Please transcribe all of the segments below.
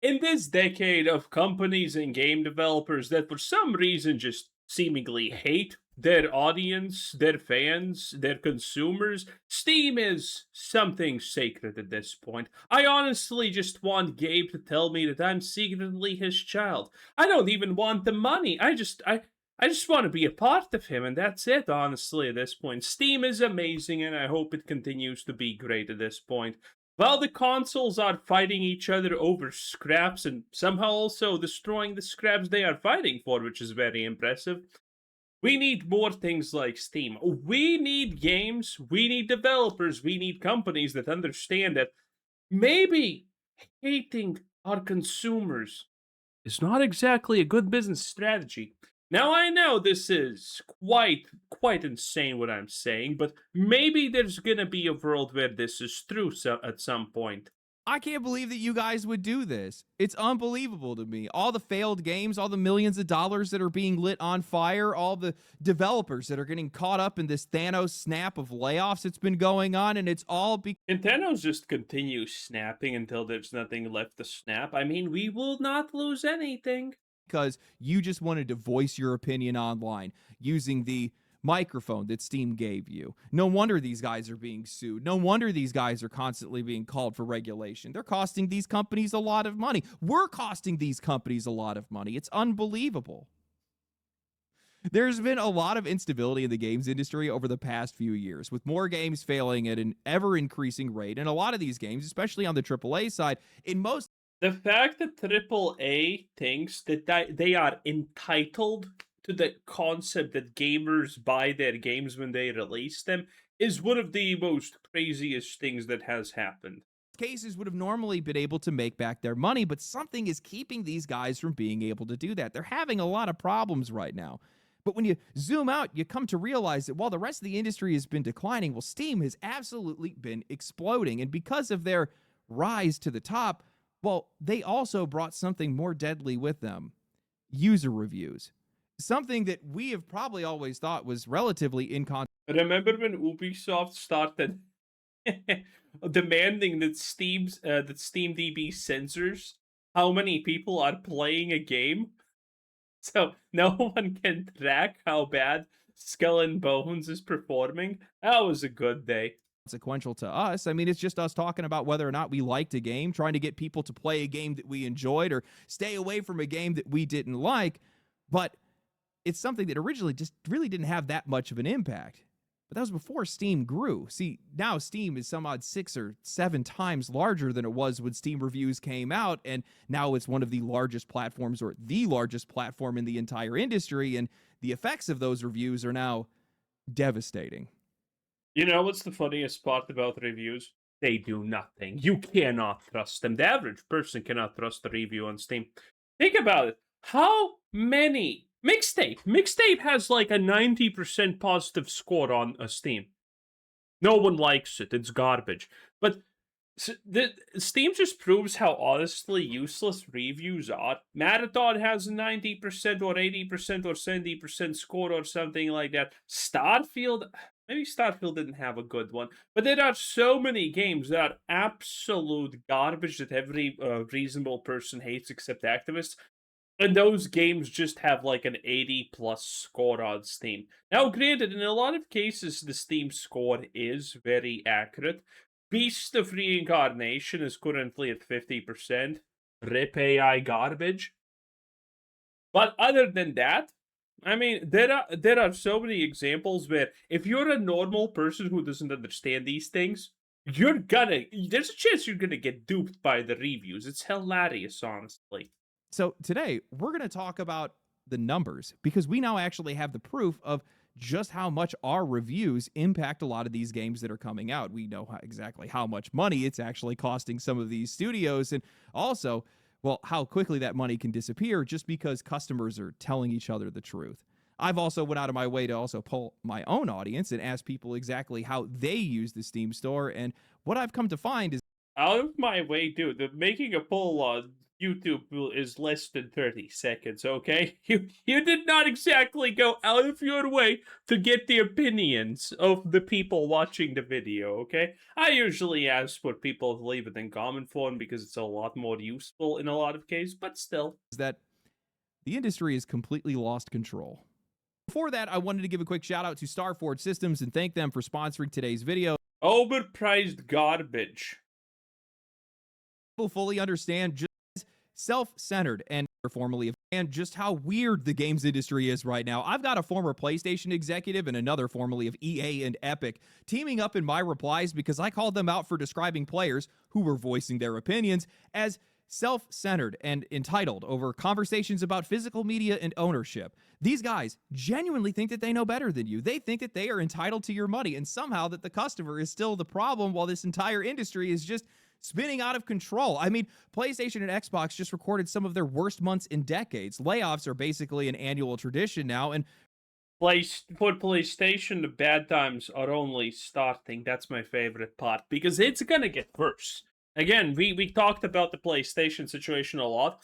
In this decade of companies and game developers that for some reason just seemingly hate their audience, their fans, their consumers, Steam is something sacred at this point. I honestly just want Gabe to tell me that I'm secretly his child. I don't even want the money. I just want to be a part of him, and that's it, honestly, at this point. Steam is amazing, and I hope it continues to be great at this point. While the consoles are fighting each other over scraps and somehow also destroying the scraps they are fighting for, which is very impressive, we need more things like Steam. We need games, we need developers, we need companies that understand that maybe hating our consumers is not exactly a good business strategy. Now I know this is quite insane what I'm saying, but maybe there's gonna be a world where this is true at some point. I can't believe that you guys would do this. It's unbelievable to me. All the failed games, all the millions of dollars that are being lit on fire, all the developers that are getting caught up in this Thanos snap of layoffs that's been going on, and it's all Nintendo's just continue snapping until there's nothing left to snap. I mean, we will not lose anything. because you just wanted to voice your opinion online using the microphone that Steam gave you. No wonder these guys are being sued. No wonder these guys are constantly being called for regulation. They're costing these companies a lot of money. We're costing these companies a lot of money. It's unbelievable. There's been a lot of instability in the games industry over the past few years, with more games failing at an ever increasing rate. And a lot of these games, especially on the AAA side, in most The fact that AAA thinks that they are entitled to the concept that gamers buy their games when they release them is one of the most craziest things that has happened. cases would have normally been able to make back their money, but something is keeping these guys from being able to do that. They're having a lot of problems right now. But when you zoom out, you come to realize that while the rest of the industry has been declining, well, Steam has absolutely been exploding. And because of their rise to the top, well, they also brought something more deadly with them: user reviews. Something that we have probably always thought was relatively inconsequential. Remember when Ubisoft started demanding that SteamDB censors how many people are playing a game, so no one can track how bad Skull and Bones is performing? That was a good day. To us. I mean, it's just us talking about whether or not we liked a game, trying to get people to play a game that we enjoyed or stay away from a game that we didn't like. But it's something that originally just really didn't have that much of an impact. But that was before Steam grew. See, now Steam is some odd 6 or 7 times larger than it was when Steam reviews came out, and now it's one of the largest platforms, or the largest platform in the entire industry, and the effects of those reviews are now devastating. You know what's the funniest part about reviews? They do nothing. You cannot trust them. The average person cannot trust a review on Steam. Think about it. How many Mixtape has like a 90% positive score on Steam. No one likes it. It's garbage. But Steam just proves how honestly useless reviews are. Marathon has a 90% or 80% or 70% score or something like that. Starfield, maybe Starfield didn't have a good one, but there are so many games that are absolute garbage that every reasonable person hates except activists. And those games just have like an 80 plus score on Steam. Now, granted, in a lot of cases, the Steam score is very accurate. Beast of Reincarnation is currently at 50%. RIP AI garbage. But other than that, I mean, there are so many examples where if you're a normal person who doesn't understand these things, there's a chance you're gonna get duped by the reviews. It's hilarious, honestly. So today, we're going to talk about the numbers because we now actually have the proof of just how much our reviews impact a lot of these games that are coming out. We know exactly how much money it's actually costing some of these studios, and also, well, how quickly that money can disappear just because customers are telling each other the truth. I've also went out of my way to also poll my own audience and ask people exactly how they use the Steam store, and what I've come to find is Out of my way, dude. Making a poll is less than 30 seconds, okay? You did not exactly go out of your way to get the opinions of the people watching the video, okay? I usually ask what people leave it in comment form because it's a lot more useful in a lot of cases, but still. Is that the industry has completely lost control. Before that, I wanted to give a quick shout out to Starforge Systems and thank them for sponsoring today's video. Overpriced garbage. People fully understand just self-centered and formerly and just how weird the games industry is right now. I've got a former PlayStation executive and another formerly of EA and Epic teaming up in my replies because I called them out for describing players who were voicing their opinions as self-centered and entitled over conversations about physical media and ownership. These guys genuinely think that they know better than you. They think that they are entitled to your money and somehow that the customer is still the problem while this entire industry is just spinning out of control. I mean, PlayStation and Xbox just recorded some of their worst months in decades. Layoffs are basically an annual tradition now, and For PlayStation, the bad times are only starting. That's my favorite part because it's gonna get worse. Again, we talked about the PlayStation situation a lot.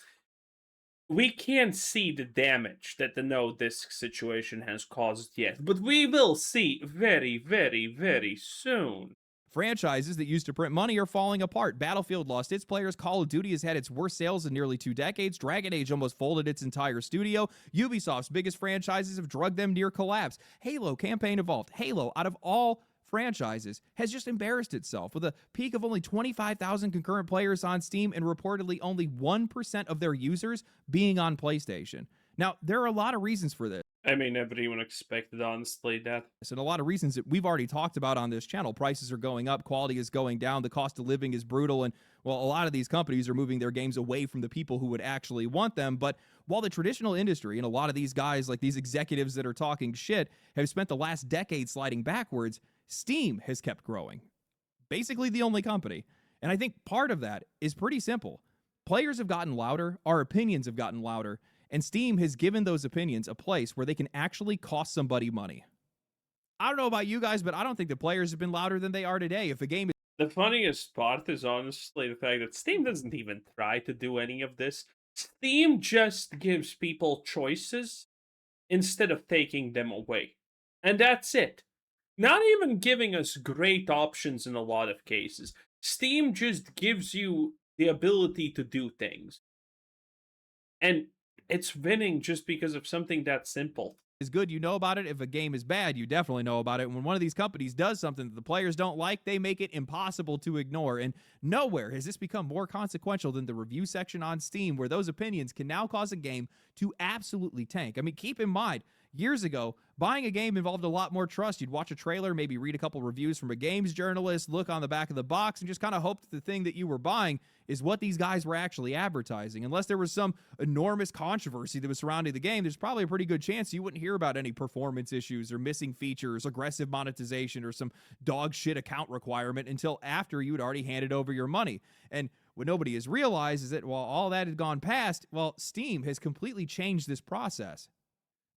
We can't see the damage that the no disc situation has caused yet, but we will see very, very, very soon. franchises that used to print money are falling apart. Battlefield lost its players. Call of Duty has had its worst sales in nearly 2 decades. Dragon Age almost folded its entire studio. Ubisoft's biggest franchises have drugged them near collapse. Halo Campaign Evolved. Halo, out of all franchises, has just embarrassed itself with a peak of only 25,000 concurrent players on Steam and reportedly only 1% of their users being on PlayStation. Now, there are a lot of reasons for this. I mean, everyone expected, honestly, that. And a lot of reasons that we've already talked about on this channel. Prices are going up, quality is going down, the cost of living is brutal, and well, a lot of these companies are moving their games away from the people who would actually want them. But while the traditional industry and a lot of these guys, like these executives that are talking shit, have spent the last decade sliding backwards, Steam has kept growing. Basically the only company. And I think part of that is pretty simple. Players have gotten louder, our opinions have gotten louder, and Steam has given those opinions a place where they can actually cost somebody money. I don't know about you guys, but I don't think the players have been louder than they are today. If a game is The funniest part is honestly the fact that Steam doesn't even try to do any of this. Steam just gives people choices instead of taking them away. And that's it. Not even giving us great options in a lot of cases. Steam just gives you the ability to do things. And it's winning just because of something that simple. good, you know about it. If a game is bad, you definitely know about it. When one of these companies does something that the players don't like, they make it impossible to ignore. And nowhere has this become more consequential than the review section on Steam, where those opinions can now cause a game to absolutely tank. I mean, keep in mind, years ago, buying a game involved a lot more trust. You'd watch a trailer, maybe read a couple reviews from a games journalist, look on the back of the box, and just kind of hope that the thing that you were buying is what these guys were actually advertising. Unless there was some enormous controversy that was surrounding the game, there's probably a pretty good chance you wouldn't hear about any performance issues or missing features, aggressive monetization, or some dog shit account requirement until after you had already handed over your money. And what nobody has realized is that while all that had gone past, well, Steam has completely changed this process.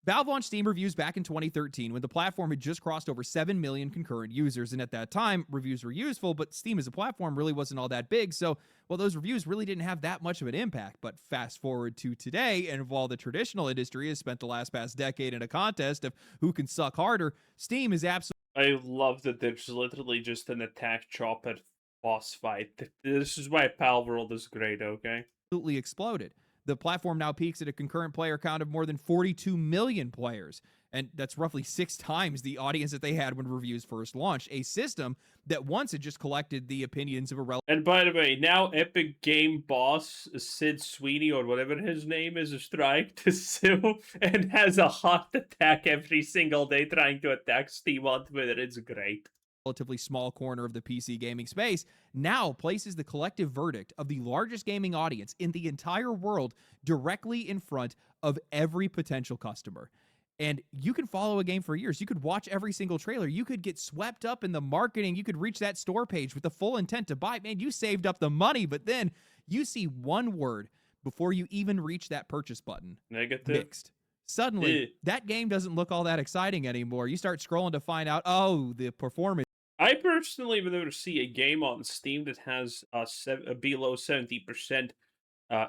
Valve launched Steam reviews back in 2013 when the platform had just crossed over 7 million concurrent users, and at that time, reviews were useful, but Steam as a platform really wasn't all that big, so, well, those reviews really didn't have that much of an impact. But fast forward to today, and while the traditional industry has spent the past decade in a contest of who can suck harder, Steam is absolutely... I love that there's literally just an attack chopper boss fight. This is why Palworld is great, okay? Absolutely exploded. The platform now peaks at a concurrent player count of more than 42 million players. And that's roughly 6 times the audience that they had when reviews first launched. A system that once had just collected the opinions of a relative. And by the way, now Epic Game boss Sid Sweeney, or whatever his name is trying to sue and has a heart attack every single day trying to attack Steam on Twitter. It's great. Relatively small corner of the PC gaming space, now places the collective verdict of the largest gaming audience in the entire world directly in front of every potential customer. And you can follow a game for years. You could watch every single trailer. You could get swept up in the marketing. You could reach that store page with the full intent to buy. Man, you saved up the money, but then you see one word before you even reach that purchase button. Negative. Mixed. Suddenly, that game doesn't look all that exciting anymore. You start scrolling to find out, oh, the performance. I personally would never see a game on Steam that has a below 70%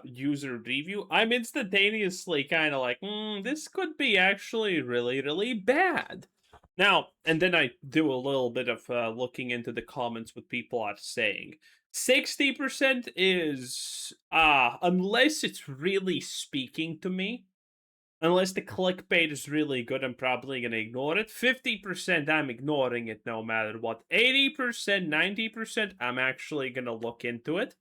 user review, I'm instantaneously kind of like, this could be actually really, really bad. Now, and then I do a little bit of looking into the comments what people are saying. 60% is, unless it's really speaking to me, unless the clickbait is really good, I'm probably going to ignore it. 50%, I'm ignoring it no matter what. 80%, 90%, I'm actually going to look into it.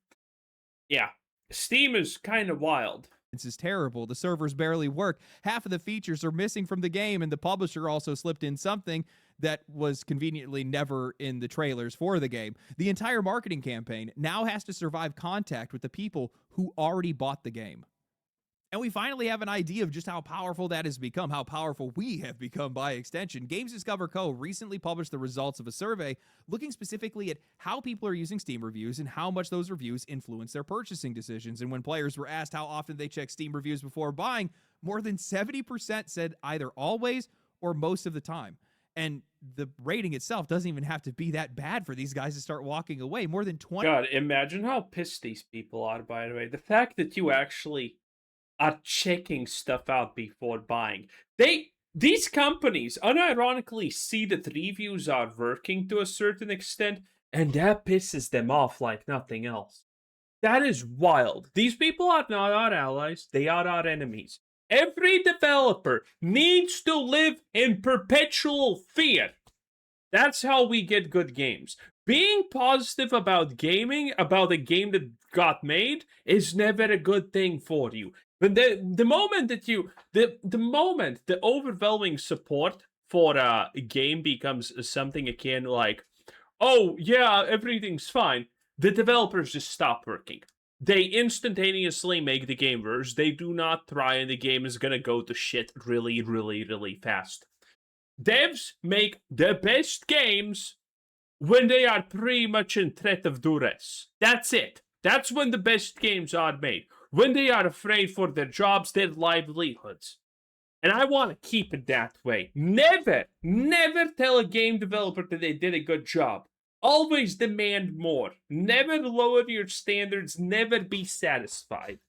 Yeah, Steam is kind of wild. This is terrible. The servers barely work. Half of the features are missing from the game, and the publisher also slipped in something that was conveniently never in the trailers for the game. The entire marketing campaign now has to survive contact with the people who already bought the game. And we finally have an idea of just how powerful that has become, how powerful we have become by extension. Games Discover Co. recently published the results of a survey looking specifically at how people are using Steam reviews and how much those reviews influence their purchasing decisions. And when players were asked how often they check Steam reviews before buying, more than 70% said either always or most of the time. And the rating itself doesn't even have to be that bad for these guys to start walking away. More than 20. God, imagine how pissed these people are, by the way. The fact that you actually are checking stuff out before buying. These companies unironically see that reviews are working to a certain extent, and that pisses them off like nothing else. That is wild. These people are not our allies, they are our enemies. Every developer needs to live in perpetual fear. That's how we get good games. Being positive about gaming, about a game that got made, is never a good thing for you. But the moment that the overwhelming support for a game becomes something akin like, oh yeah, everything's fine, the developers just stop working. They instantaneously make the game worse. They do not try, and the game is gonna go to shit really, really, really fast. Devs make the best games when they are pretty much in threat of duress. That's it. That's when the best games are made. When they are afraid for their jobs, their livelihoods. And I want to keep it that way. Never, never tell a game developer that they did a good job. Always demand more. Never lower your standards. Never be satisfied.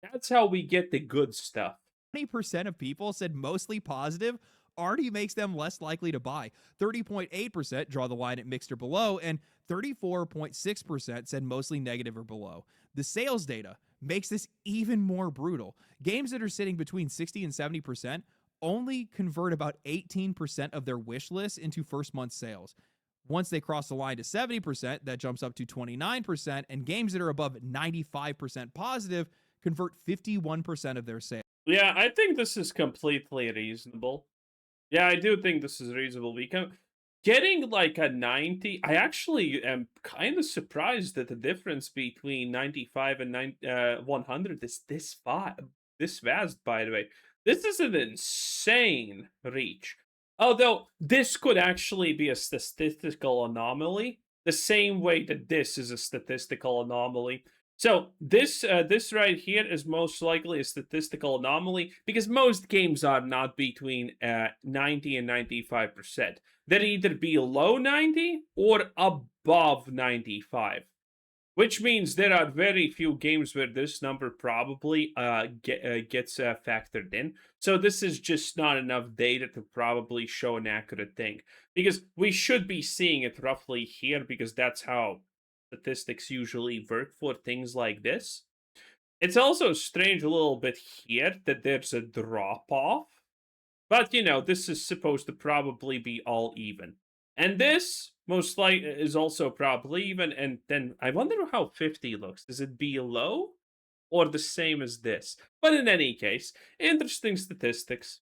That's how we get the good stuff. 20% of people said mostly positive already makes them less likely to buy. 30.8% draw the line at mixed or below, and 34.6% said mostly negative or below. The sales data makes this even more brutal. Games that are sitting between 60 and 70% only convert about 18% of their wish lists into first month sales. Once they cross the line to 70%, that jumps up to 29%, and games that are above 95% positive convert 51% of their sales. Yeah, I think this is completely reasonable. Yeah, I do think this is reasonable. Getting like a 90, I actually am kind of surprised that the difference between 95 and 100 is this vast, by the way. This is an insane reach. Although this could actually be a statistical anomaly, the same way that this is a statistical anomaly. So this right here is most likely a statistical anomaly because most games are not between 90 and 95%. They're either below 90 or above 95, which means there are very few games where this number probably gets factored in. So this is just not enough data to probably show an accurate thing, because we should be seeing it roughly here because that's how statistics usually work for things like this. It's also strange a little bit here that there's a drop off, but this is supposed to probably be all even. And this most likely is also probably even. And then I wonder how 50 looks. Is it below or the same as this? But in any case, interesting statistics.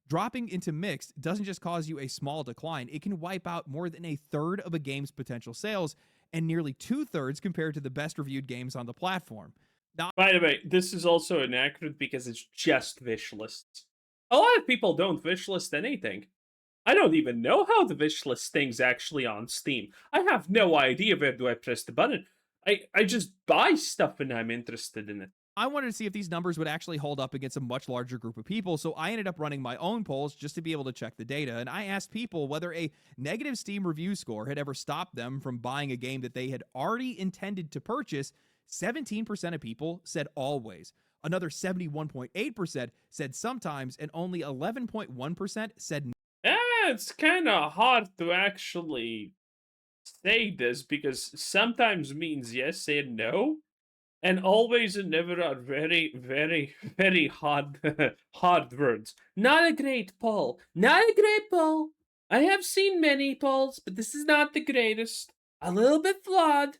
Dropping into mixed doesn't just cause you a small decline, it can wipe out more than a third of a game's potential sales and nearly 2/3 compared to the best reviewed games on the platform. Now, by the way, this is also inaccurate because it's just wish lists. A lot of people don't wish list anything. I don't even know how the wish list thing's actually on Steam. I have no idea where do I press the button. I just buy stuff when I'm interested in it. I wanted to see if these numbers would actually hold up against a much larger group of people, so I ended up running my own polls just to be able to check the data, and I asked people whether a negative Steam review score had ever stopped them from buying a game that they had already intended to purchase 17% of people said always. Another 71.8% said sometimes, and only 11.1% said Eh, it's kind of hard to actually say this because sometimes means yes and no, and always and never are very, very, very hard, hard words. Not a great poll. Not a great poll. I have seen many polls, but this is not the greatest. A little bit flawed,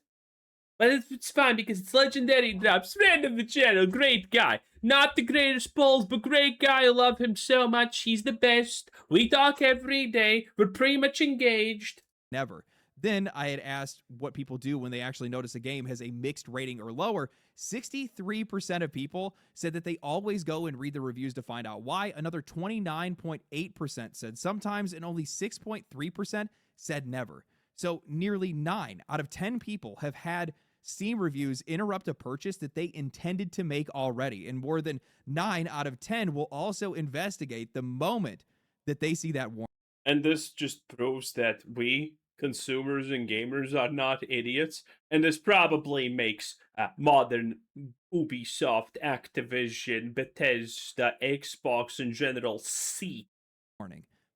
but it's fine because it's legendary drops. Friend of the channel, great guy. Not the greatest polls, but great guy. I love him so much. He's the best. We talk every day. We're pretty much engaged. never. Then I had asked what people do when they actually notice a game has a mixed rating or lower. 63% of people said that they always go and read the reviews to find out why. Another 29.8% said sometimes, and only 6.3% said never. So nearly 9 out of 10 people have had Steam reviews interrupt a purchase that they intended to make already. And more than 9 out of 10 will also investigate the moment that they see that warning. And this just proves that we, consumers and gamers, are not idiots. And this probably makes modern Ubisoft, Activision, Bethesda, Xbox in general see.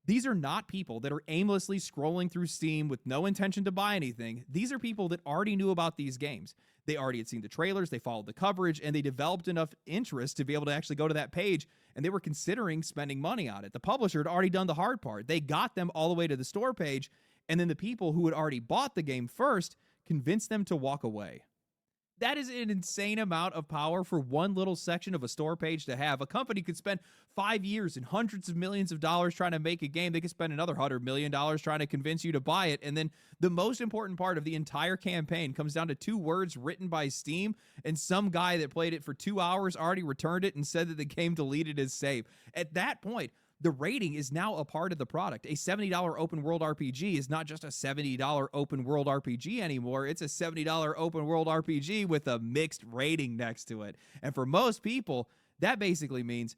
These are not people that are aimlessly scrolling through Steam with no intention to buy anything. These are people that already knew about these games. They already had seen the trailers, they followed the coverage, and they developed enough interest to be able to actually go to that page, and they were considering spending money on it. The publisher had already done the hard part. They got them all the way to the store page, and then the people who had already bought the game first convinced them to walk away. That is an insane amount of power for one little section of a store page to have. A company could spend 5 years and hundreds of millions of dollars trying to make a game. They could spend another $100 million trying to convince you to buy it. And then the most important part of the entire campaign comes down to 2 words written by Steam, and some guy that played it for 2 hours already returned it and said that the game deleted his save. At that point, the rating is now a part of the product. A $70 open world RPG is not just a $70 open world RPG anymore. It's a $70 open world RPG with a mixed rating next to it. And for most people, that basically means,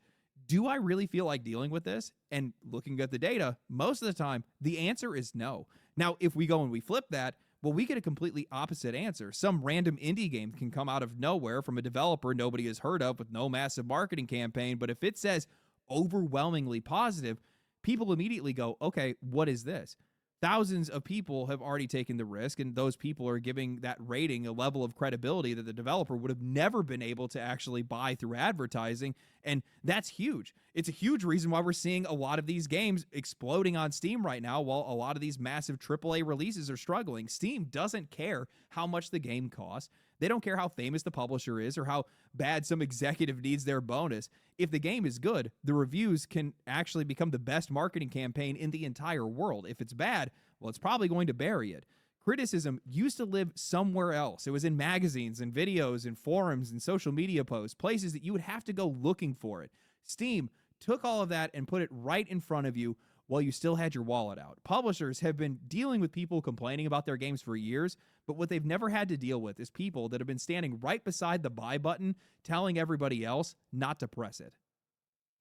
do I really feel like dealing with this? And looking at the data, most of the time, the answer is no. Now, if we go and we flip that, well, we get a completely opposite answer. Some random indie game can come out of nowhere from a developer nobody has heard of with no massive marketing campaign. But if it says overwhelmingly positive, people immediately go, okay, what is this? Thousands of people have already taken the risk, and those people are giving that rating a level of credibility that the developer would have never been able to actually buy through advertising, and that's huge. It's a huge reason why we're seeing a lot of these games exploding on Steam right now, while a lot of these massive AAA releases are struggling. Steam doesn't care how much the game costs. They don't care how famous the publisher is or how bad some executive needs their bonus. If the game is good, the reviews can actually become the best marketing campaign in the entire world. If it's bad, well, it's probably going to bury it. Criticism used to live somewhere else. It was in magazines and videos and forums and social media posts, places that you would have to go looking for it. Steam took all of that and put it right in front of you while you still had your wallet out. Publishers have been dealing with people complaining about their games for years, but what they've never had to deal with is people that have been standing right beside the buy button telling everybody else not to press it.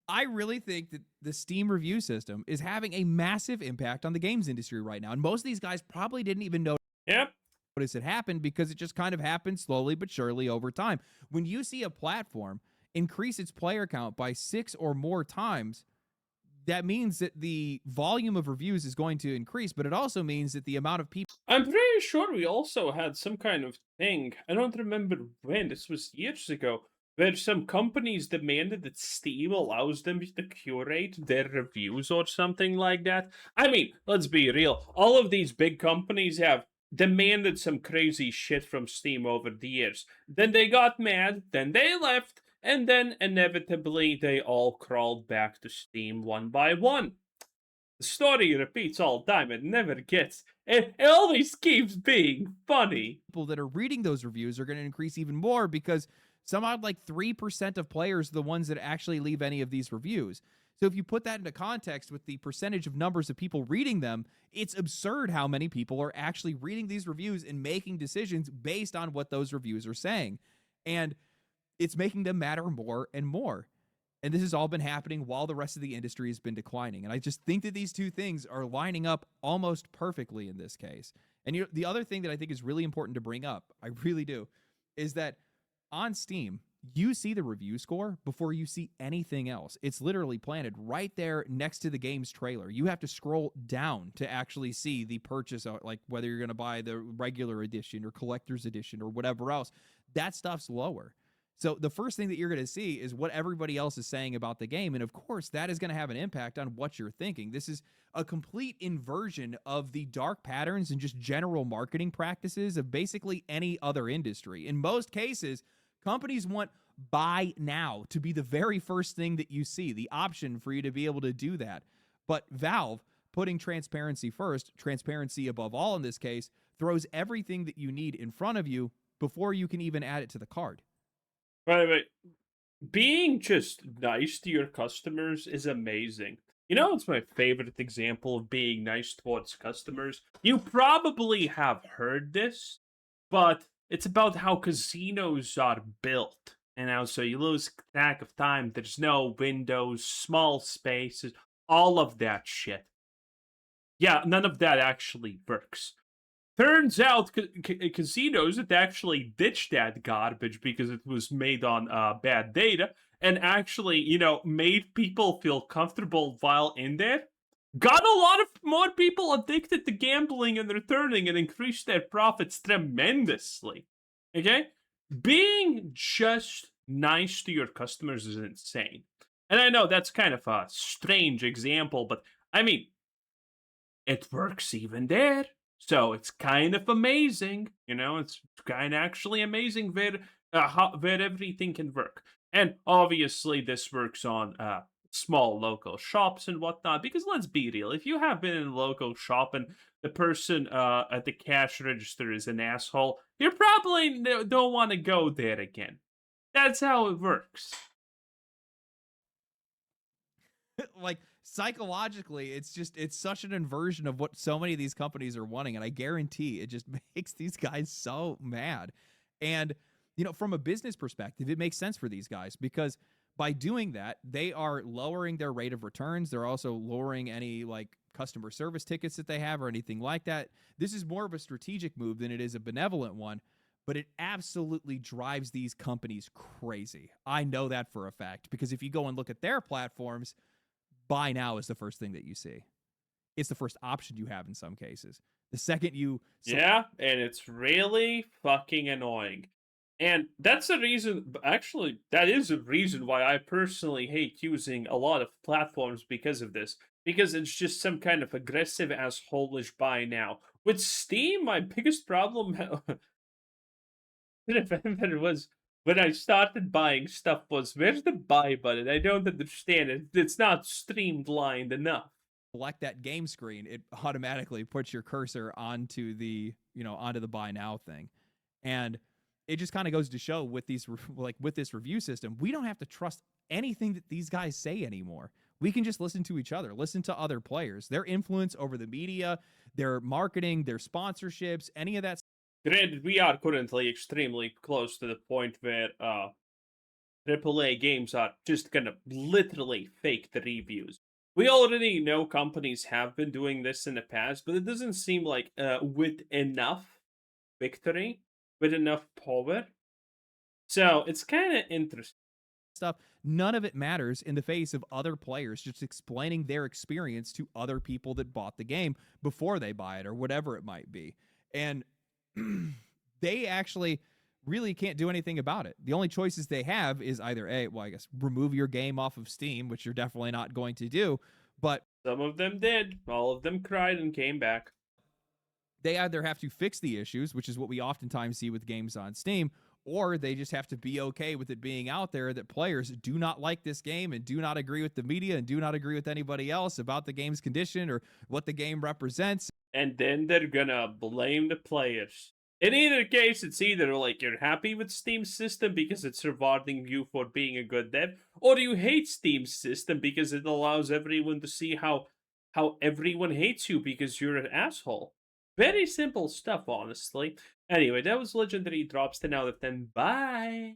I really think that the Steam review system is having a massive impact on the games industry right now, and most of these guys probably didn't even know notice it happened because it just kind of happened slowly but surely over time. When you see a platform increase its player count by 6 or more times, that means that the volume of reviews is going to increase, but it also means that the amount of people... I'm pretty sure we also had some kind of thing, I don't remember when, this was years ago, where some companies demanded that Steam allows them to curate their reviews or something like that. I mean, let's be real, all of these big companies have demanded some crazy shit from Steam over the years. Then they got mad, then they left, and then inevitably they all crawled back to Steam one by one. The story repeats all the time. It never gets. It always keeps being funny. People that are reading those reviews are going to increase even more because somehow like 3% of players are the ones that actually leave any of these reviews. So if you put that into context with the percentage of numbers of people reading them, it's absurd how many people are actually reading these reviews and making decisions based on what those reviews are saying. And it's making them matter more and more. And this has all been happening while the rest of the industry has been declining. And I just think that these two things are lining up almost perfectly in this case. And the other thing that I think is really important to bring up, I really do, is that on Steam, you see the review score before you see anything else. It's literally planted right there next to the game's trailer. You have to scroll down to actually see the purchase, like whether you're going to buy the regular edition or collector's edition or whatever else. That stuff's lower. So the first thing that you're going to see is what everybody else is saying about the game. And of course, that is going to have an impact on what you're thinking. This is a complete inversion of the dark patterns and just general marketing practices of basically any other industry. In most cases, companies want buy now to be the very first thing that you see, the option for you to be able to do that. But Valve, putting transparency first, transparency above all in this case, throws everything that you need in front of you before you can even add it to the cart. Right. Being just nice to your customers is amazing. You know, it's my favorite example of being nice towards customers. You probably have heard this, but it's about how casinos are built. And how so you lose track of time. There's no windows, small spaces, all of that shit. Yeah, none of that actually works. Turns out casinos had actually ditched that garbage because it was made on bad data and actually, made people feel comfortable while in there. Got a lot of more people addicted to gambling and returning and increased their profits tremendously. Okay? Being just nice to your customers is insane. And I know that's kind of a strange example, but I mean, it works even there. So it's kind of amazing, it's kind of actually amazing where everything can work. And obviously, this works on small local shops and whatnot. Because let's be real, if you have been in a local shop and the person at the cash register is an asshole, you probably don't want to go there again. That's how it works. Like psychologically, it's such an inversion of what so many of these companies are wanting, and I guarantee it just makes these guys so mad. And from a business perspective, it makes sense for these guys because by doing that, they are lowering their rate of returns. They're also lowering any like customer service tickets that they have or anything like that. This is more of a strategic move than it is a benevolent one, but it absolutely drives these companies crazy. I know that for a fact because if you go and look at their platforms, buy now is the first thing that you see. It's the first option you have in some cases. The second you... Yeah, and it's really fucking annoying. And that's the reason, actually, that is a reason why I personally hate using a lot of platforms because of this. Because it's just some kind of aggressive asshole-ish buy now. With Steam, my biggest problem was when I started buying stuff was, where's the buy button? I don't understand it. It's not streamlined enough. Select that game screen, it automatically puts your cursor onto the onto the buy now thing, and it just kind of goes to show with these with this review system, we don't have to trust anything that these guys say anymore. We can just listen to each other, listen to other players, their influence over the media, their marketing, their sponsorships, any of that. Granted, we are currently extremely close to the point where AAA games are just gonna literally fake the reviews. We already know companies have been doing this in the past, but it doesn't seem like with enough victory, with enough power. So it's kind of interesting. Stuff, none of it matters in the face of other players just explaining their experience to other people that bought the game before they buy it or whatever it might be. And they actually really can't do anything about it. The only choices they have is either I guess remove your game off of Steam, which you're definitely not going to do, but some of them did. All of them cried and came back. They either have to fix the issues, which is what we oftentimes see with games on Steam, or they just have to be okay with it being out there that players do not like this game and do not agree with the media and do not agree with anybody else about the game's condition or what the game represents. And then they're gonna blame the players. In either case, it's either like you're happy with Steam's system because it's rewarding you for being a good dev, or you hate Steam's system because it allows everyone to see how everyone hates you because you're an asshole. Very simple stuff, honestly. Anyway, that was Legendary Drops 10 out of 10. Bye!